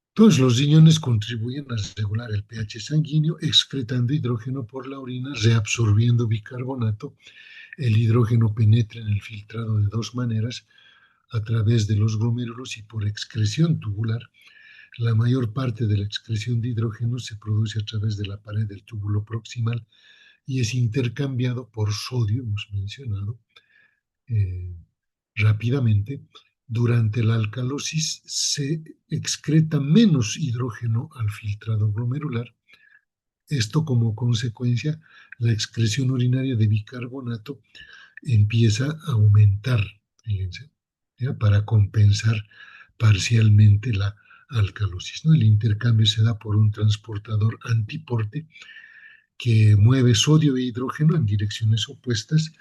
Entonces, los riñones contribuyen a regular el pH sanguíneo, excretando hidrógeno por la orina, reabsorbiendo bicarbonato. El hidrógeno penetra en el filtrado de dos maneras, a través de los glomérulos y por excreción tubular. La mayor parte de la excreción de hidrógeno se produce a través de la pared del túbulo proximal y es intercambiado por sodio, hemos mencionado, eh, rápidamente. Durante la alcalosis se excreta menos hidrógeno al filtrado glomerular. Esto como consecuencia, la excreción urinaria de bicarbonato empieza a aumentar, fíjense, ¿ya? Para compensar parcialmente la alcalosis, ¿no? El intercambio se da por un transportador antiporte que mueve sodio e hidrógeno en direcciones opuestas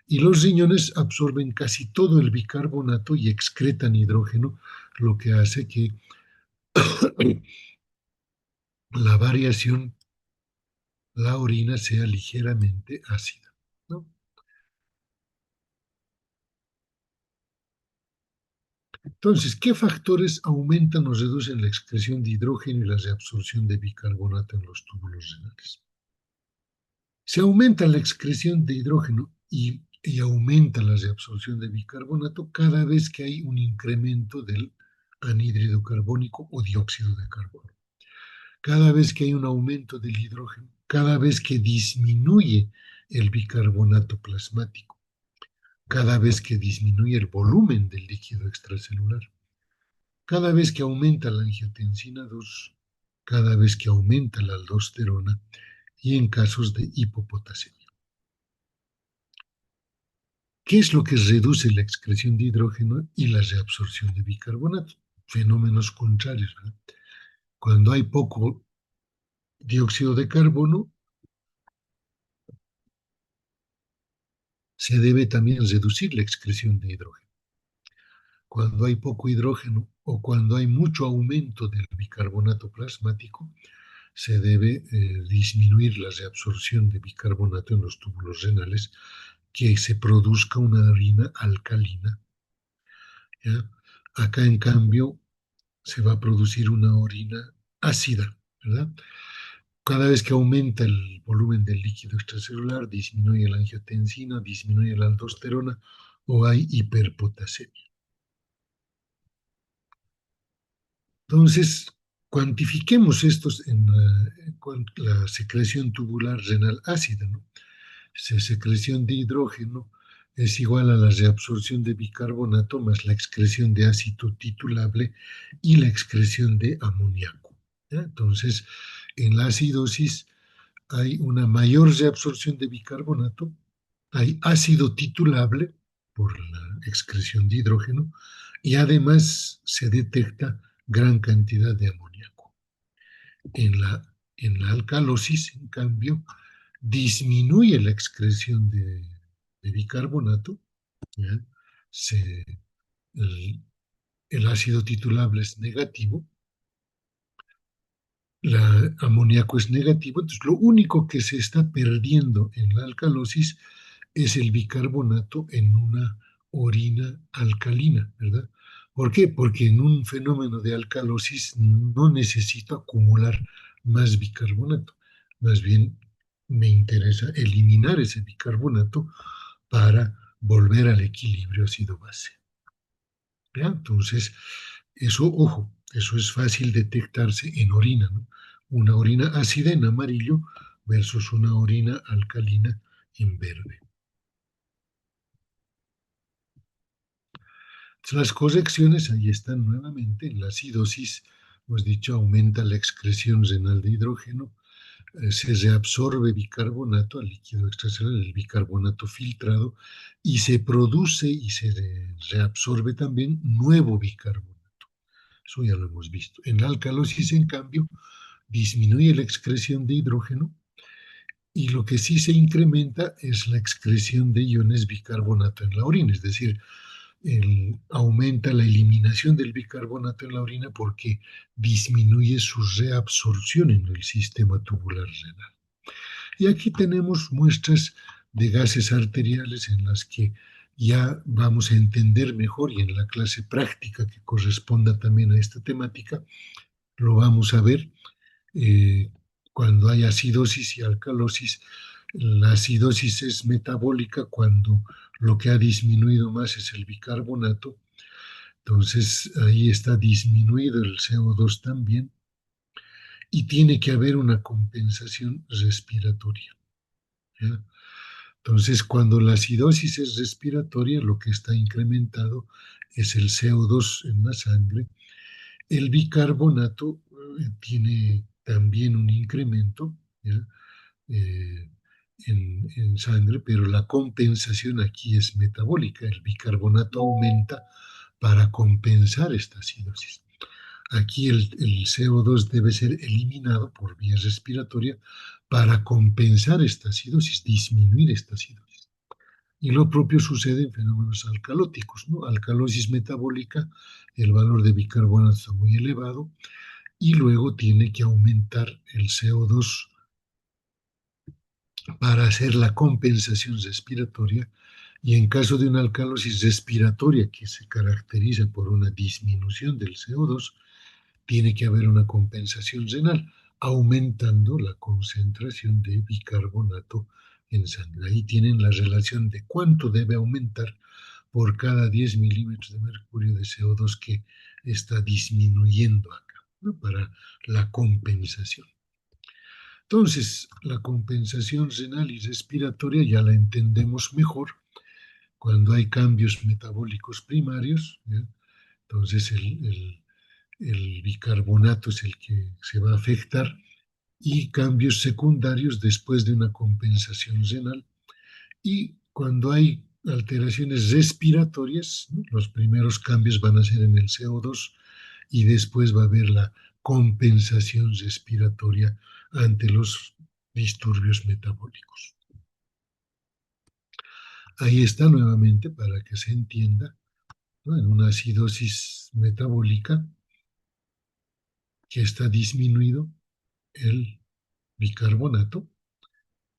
y los riñones absorben casi todo el bicarbonato y excretan hidrógeno, lo que hace que la variación, la orina sea ligeramente ácida, ¿no? Entonces, ¿qué factores aumentan o reducen la excreción de hidrógeno y la reabsorción de bicarbonato en los túbulos renales? Se aumenta la excreción de hidrógeno y aumenta la reabsorción de bicarbonato cada vez que hay un incremento del anhídrido carbónico o dióxido de carbono. Cada vez que hay un aumento del hidrógeno, cada vez que disminuye el bicarbonato plasmático, cada vez que disminuye el volumen del líquido extracelular, cada vez que aumenta la angiotensina 2, cada vez que aumenta la aldosterona y en casos de hipopotasemia. ¿Qué es lo que reduce la excreción de hidrógeno y la reabsorción de bicarbonato? Fenómenos contrarios, ¿verdad? Cuando hay poco dióxido de carbono, se debe también reducir la excreción de hidrógeno. Cuando hay poco hidrógeno o cuando hay mucho aumento del bicarbonato plasmático, se debe disminuir la reabsorción de bicarbonato en los túbulos renales, que se produzca una orina alcalina. ¿Ya? Acá, en cambio, se va a producir una orina ácida, ¿verdad? Cada vez que aumenta el volumen del líquido extracelular, disminuye la angiotensina, disminuye la aldosterona o hay hiperpotasemia. Entonces, cuantifiquemos estos en la secreción tubular renal ácida, ¿no? La secreción de hidrógeno es igual a la reabsorción de bicarbonato más la excreción de ácido titulable y la excreción de amoníaco, ¿ya? Entonces, en la acidosis hay una mayor reabsorción de bicarbonato, hay ácido titulable por la excreción de hidrógeno y además se detecta gran cantidad de amoníaco. En la alcalosis, en cambio, disminuye la excreción de bicarbonato, ¿ya? Se, el, el ácido titulable es negativo, la amoníaco es negativo, entonces lo único que se está perdiendo en la alcalosis es el bicarbonato en una orina alcalina, ¿verdad? ¿Por qué? Porque en un fenómeno de alcalosis no necesito acumular más bicarbonato, más bien me interesa eliminar ese bicarbonato para volver al equilibrio ácido-base. ¿Ya? Entonces, eso, ojo, eso es fácil detectarse en orina, ¿no? Una orina ácida en amarillo versus una orina alcalina en verde. Entonces, las correcciones ahí están nuevamente. En la acidosis, hemos dicho, aumenta la excreción renal de hidrógeno, se reabsorbe bicarbonato al líquido extracelular, el bicarbonato filtrado, y se produce y se reabsorbe también nuevo bicarbonato. Eso ya lo hemos visto. En la alcalosis, en cambio, disminuye la excreción de hidrógeno y lo que sí se incrementa es la excreción de iones bicarbonato en la orina, es decir, aumenta la eliminación del bicarbonato en la orina porque disminuye su reabsorción en el sistema tubular renal. Y aquí tenemos muestras de gases arteriales en las que ya vamos a entender mejor y en la clase práctica que corresponda también a esta temática, lo vamos a ver eh, cuando hay acidosis y alcalosis. La acidosis es metabólica cuando lo que ha disminuido más es el bicarbonato, entonces ahí está disminuido el CO2 también y tiene que haber una compensación respiratoria, ¿ya? Entonces, cuando la acidosis es respiratoria, lo que está incrementado es el CO2 en la sangre. El bicarbonato tiene también un incremento, ¿ya? Eh, en sangre, pero la compensación aquí es metabólica. El bicarbonato aumenta para compensar esta acidosis. Aquí el CO2 debe ser eliminado por vía respiratoria para compensar esta acidosis, disminuir esta acidosis. Y lo propio sucede en fenómenos alcalóticos, ¿no? Alcalosis metabólica, el valor de bicarbonato está muy elevado y luego tiene que aumentar el CO2 para hacer la compensación respiratoria. Y en caso de una alcalosis respiratoria que se caracteriza por una disminución del CO2, tiene que haber una compensación renal, aumentando la concentración de bicarbonato en sangre. Ahí tienen la relación de cuánto debe aumentar por cada 10 milímetros de mercurio de CO2 que está disminuyendo acá, ¿no? Para la compensación. Entonces, la compensación renal y respiratoria ya la entendemos mejor cuando hay cambios metabólicos primarios, ¿ya? Entonces el bicarbonato es el que se va a afectar y cambios secundarios después de una compensación renal. Y cuando hay alteraciones respiratorias, ¿no? Los primeros cambios van a ser en el CO2 y después va a haber la compensación respiratoria ante los disturbios metabólicos. Ahí está nuevamente para que se entienda, ¿no? En una acidosis metabólica que está disminuido el bicarbonato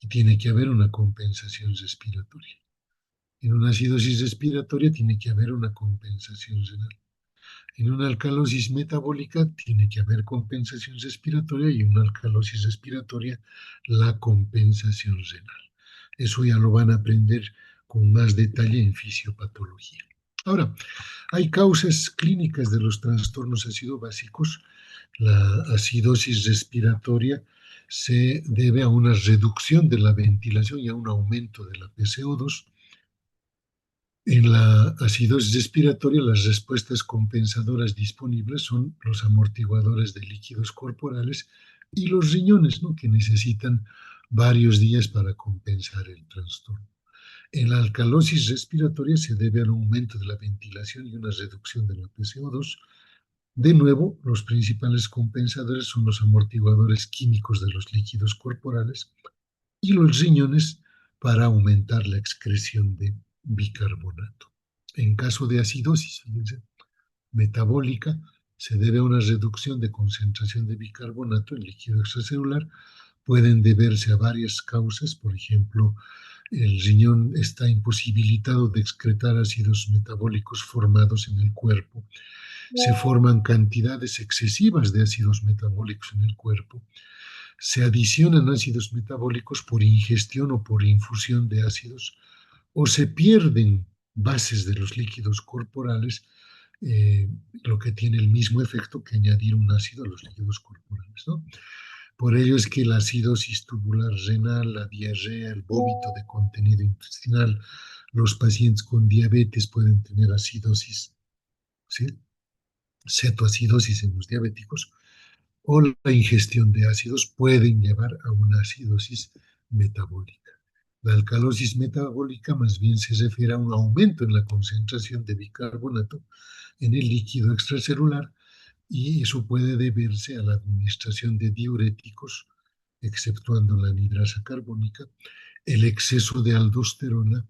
y tiene que haber una compensación respiratoria. En una acidosis respiratoria tiene que haber una compensación renal. En una alcalosis metabólica tiene que haber compensación respiratoria y en una alcalosis respiratoria la compensación renal. Eso ya lo van a aprender con más detalle en fisiopatología. Ahora, hay causas clínicas de los trastornos acidobásicos. La acidosis respiratoria se debe a una reducción de la ventilación y a un aumento de la PCO2. En la acidosis respiratoria, las respuestas compensadoras disponibles son los amortiguadores de líquidos corporales y los riñones, ¿no? Que necesitan varios días para compensar el trastorno. En la alcalosis respiratoria se debe al aumento de la ventilación y una reducción de la PCO2. De nuevo, los principales compensadores son los amortiguadores químicos de los líquidos corporales y los riñones para aumentar la excreción de bicarbonato. En caso de acidosis, fíjense, metabólica, se debe a una reducción de concentración de bicarbonato en líquido extracelular. Pueden deberse a varias causas, por ejemplo, el riñón está imposibilitado de excretar ácidos metabólicos formados en el cuerpo. Se forman cantidades excesivas de ácidos metabólicos en el cuerpo. Se adicionan ácidos metabólicos por ingestión o por infusión de ácidos, o se pierden bases de los líquidos corporales, lo que tiene el mismo efecto que añadir un ácido a los líquidos corporales, ¿no? Por ello es que la acidosis tubular renal, la diarrea, el vómito de contenido intestinal, los pacientes con diabetes pueden tener acidosis, ¿sí? Cetoacidosis en los diabéticos, o la ingestión de ácidos pueden llevar a una acidosis metabólica. La alcalosis metabólica más bien se refiere a un aumento en la concentración de bicarbonato en el líquido extracelular y eso puede deberse a la administración de diuréticos, exceptuando la anhidrasa carbónica, el exceso de aldosterona,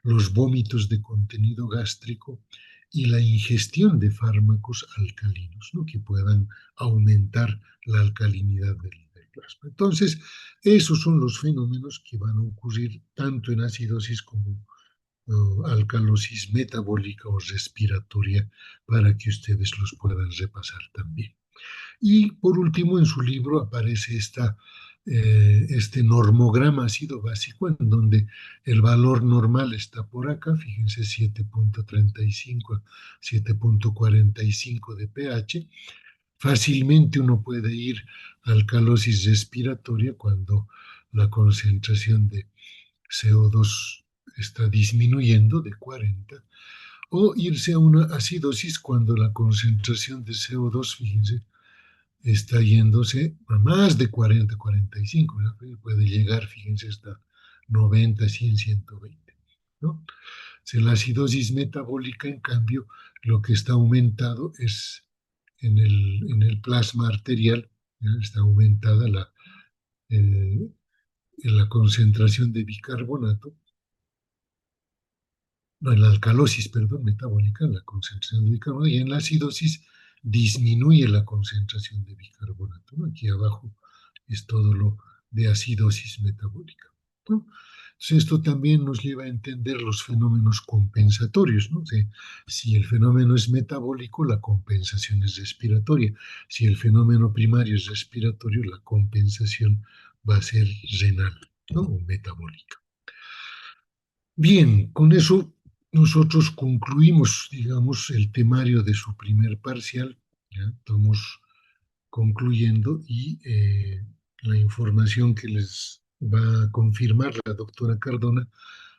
los vómitos de contenido gástrico y la ingestión de fármacos alcalinos, ¿no? Que puedan aumentar la alcalinidad del plasma. Entonces, esos son los fenómenos que van a ocurrir tanto en acidosis como alcalosis metabólica o respiratoria para que ustedes los puedan repasar también. Y por último, en su libro aparece este normograma ácido básico, en donde el valor normal está por acá, fíjense, 7.35, 7.45 de pH. Fácilmente uno puede ir a alcalosis respiratoria cuando la concentración de CO2 está disminuyendo de 40, o irse a una acidosis cuando la concentración de CO2, fíjense, está yéndose a más de 40, 45, ¿no? Puede llegar, fíjense, hasta 90, 100, 120, ¿no? La acidosis metabólica, en cambio, lo que está aumentado es en el plasma arterial, ¿ya? Está aumentada eh, la concentración de bicarbonato, no, en la alcalosis, perdón, metabólica, la concentración de bicarbonato, y en la acidosis disminuye la concentración de bicarbonato, ¿no? Aquí abajo es todo lo de acidosis metabólica, ¿no? Entonces, esto también nos lleva a entender los fenómenos compensatorios, ¿no? Si el fenómeno es metabólico, la compensación es respiratoria. Si el fenómeno primario es respiratorio, la compensación va a ser renal, ¿no? O metabólica. Bien, con eso nosotros concluimos, digamos, el temario de su primer parcial. ¿Ya? Estamos concluyendo y la información que les va a confirmar la doctora Cardona,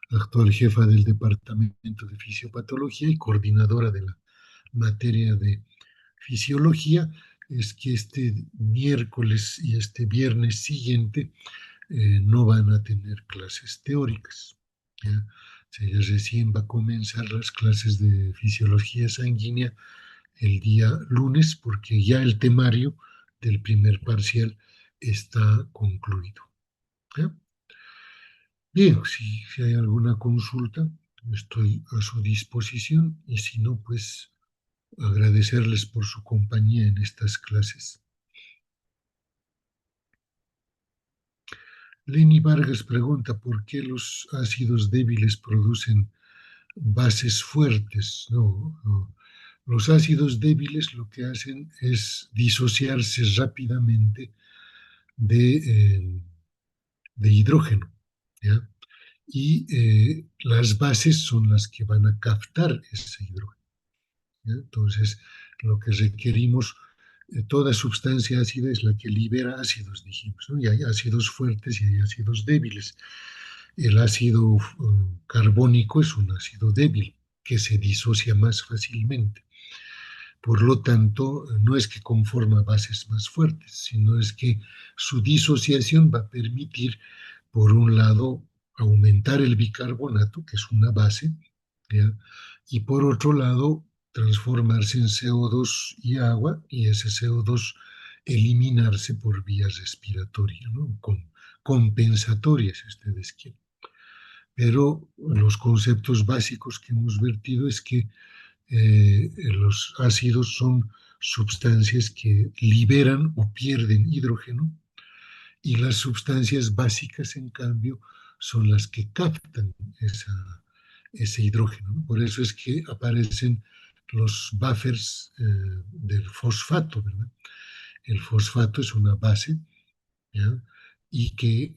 actual jefa del Departamento de Fisiopatología y coordinadora de la materia de fisiología, es que este miércoles y este viernes siguiente no van a tener clases teóricas. ¿Ya? O sea, ya recién va a comenzar las clases de fisiología sanguínea el día lunes, porque ya el temario del primer parcial está concluido. ¿Ya? Bien, si hay alguna consulta, estoy a su disposición y si no, pues agradecerles por su compañía en estas clases. Lenny Vargas pregunta por qué los ácidos débiles producen bases fuertes. No, no. Los ácidos débiles lo que hacen es disociarse rápidamente de, de hidrógeno, ¿ya? Y las bases son las que van a captar ese hidrógeno, ¿ya? Entonces, lo que requerimos, toda sustancia ácida es la que libera ácidos, dijimos, ¿no? Y hay ácidos fuertes y hay ácidos débiles. El ácido carbónico es un ácido débil que se disocia más fácilmente. Por lo tanto, no es que conforma bases más fuertes, sino es que su disociación va a permitir, por un lado, aumentar el bicarbonato, que es una base, ¿ya? Y por otro lado, transformarse en CO2 y agua, y ese CO2 eliminarse por vía respiratoria, ¿no? Compensatoria, si ustedes quieren. Pero los conceptos básicos que hemos vertido es que los ácidos son sustancias que liberan o pierden hidrógeno y las sustancias básicas, en cambio, son las que captan ese hidrógeno, ¿no? Por eso es que aparecen los buffers del fosfato, ¿verdad? El fosfato es una base, ¿ya? Y que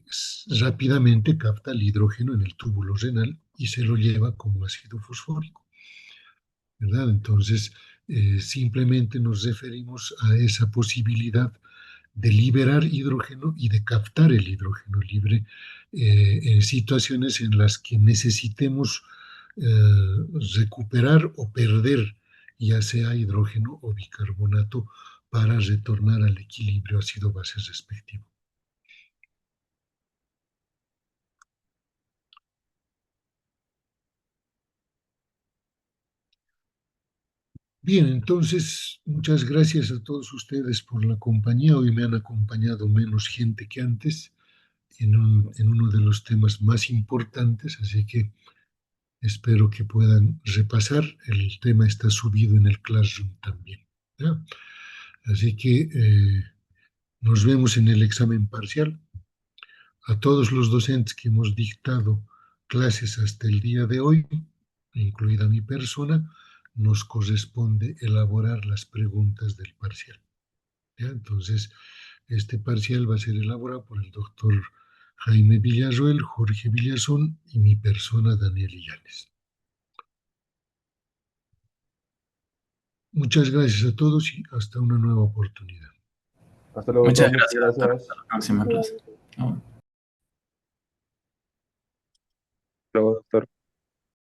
rápidamente capta el hidrógeno en el túbulo renal y se lo lleva como ácido fosfórico, ¿verdad? Entonces, simplemente nos referimos a esa posibilidad de liberar hidrógeno y de captar el hidrógeno libre en situaciones en las que necesitemos recuperar o perder ya sea hidrógeno o bicarbonato para retornar al equilibrio ácido-base respectivo. Bien, entonces, muchas gracias a todos ustedes por la compañía. Hoy me han acompañado menos gente que antes en uno de los temas más importantes, así que espero que puedan repasar. El tema está subido en el Classroom también, ¿ya? Así que nos vemos en el examen parcial. A todos los docentes que hemos dictado clases hasta el día de hoy, incluida mi persona, nos corresponde elaborar las preguntas del parcial, ¿ya? Entonces, este parcial va a ser elaborado por el doctor Jaime Villarroel, Jorge Villazón y mi persona, Daniel Illanes. Muchas gracias a todos y hasta una nueva oportunidad.
Hasta luego,
Muchas
profe.
gracias, doctor. Hasta
Gracias.
la próxima clase.